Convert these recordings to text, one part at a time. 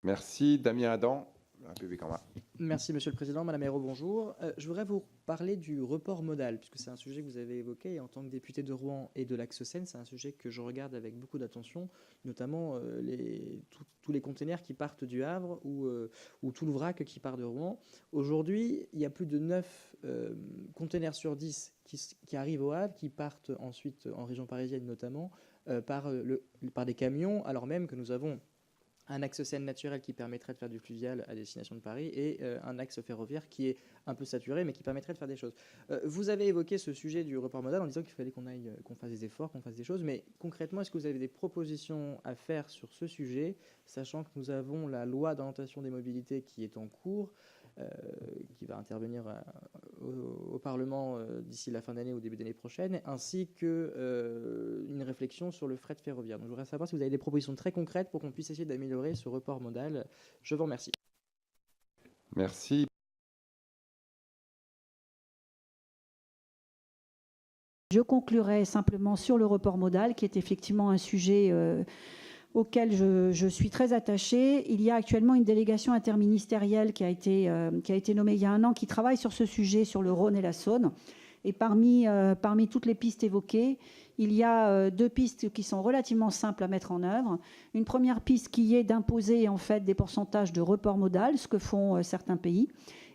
Merci. Damien Adam, APB Corma. Merci Monsieur le Président. Madame Ayrault, bonjour. Je voudrais vous parler du report modal, puisque c'est un sujet que vous avez évoqué. Et en tant que député de Rouen et de l'Axe-Seine, c'est un sujet que je regarde avec beaucoup d'attention, notamment tous les containers qui partent du Havre ou tout le vrac qui part de Rouen. Aujourd'hui, il y a plus de 9 containers sur 10 qui arrivent au Havre, qui partent ensuite en région parisienne notamment, par des camions, alors même que nous avons un axe Seine naturel qui permettrait de faire du fluvial à destination de Paris et un axe ferroviaire qui est un peu saturé mais qui permettrait de faire des choses. Vous avez évoqué ce sujet du report modal en disant qu'il fallait qu'on fasse des efforts, qu'on fasse des choses, mais concrètement, est-ce que vous avez des propositions à faire sur ce sujet, sachant que nous avons la loi d'orientation des mobilités qui est en cours, qui va intervenir au Parlement d'ici la fin d'année ou début d'année prochaine, ainsi qu'une réflexion sur le fret ferroviaire. Donc, je voudrais savoir si vous avez des propositions très concrètes pour qu'on puisse essayer d'améliorer ce report modal. Je vous remercie. Merci. Je conclurai simplement sur le report modal, qui est effectivement un sujet auquel je suis très attachée. Il y a actuellement une délégation interministérielle qui a été nommée il y a un an, qui travaille sur ce sujet, sur le Rhône et la Saône. Et parmi toutes les pistes évoquées, il y a 2 pistes qui sont relativement simples à mettre en œuvre. Une première piste qui est d'imposer en fait des pourcentages de report modal, ce que font certains pays,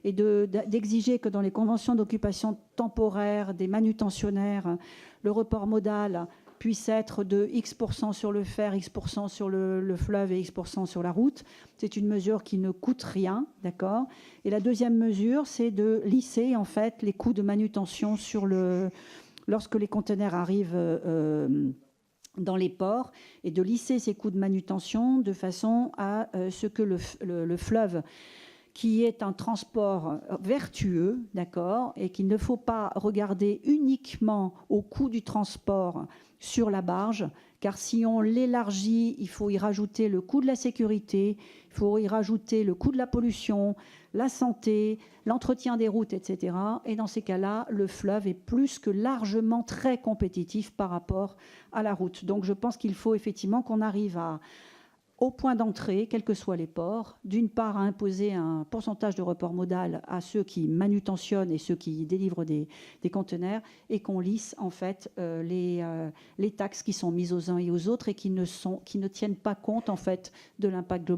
et d'exiger que dans les conventions d'occupation temporaire des manutentionnaires, le report modal puisse être de X% sur le fer, X% sur le fleuve et X% sur la route. C'est une mesure qui ne coûte rien, d'accord. Et la deuxième mesure, c'est de lisser en fait les coûts de manutention lorsque les conteneurs arrivent dans les ports, et de lisser ces coûts de manutention de façon à ce que le fleuve, qui est un transport vertueux, d'accord, et qu'il ne faut pas regarder uniquement au coût du transport sur la barge, car si on l'élargit, il faut y rajouter le coût de la sécurité, il faut y rajouter le coût de la pollution, la santé, l'entretien des routes, etc. Et dans ces cas-là, le fleuve est plus que largement très compétitif par rapport à la route. Donc je pense qu'il faut effectivement qu'on arrive au point d'entrée, quels que soient les ports, d'une part à imposer un pourcentage de report modal à ceux qui manutentionnent et ceux qui délivrent des conteneurs, et qu'on lisse en fait les taxes qui sont mises aux uns et aux autres et qui ne tiennent pas compte en fait de l'impact global.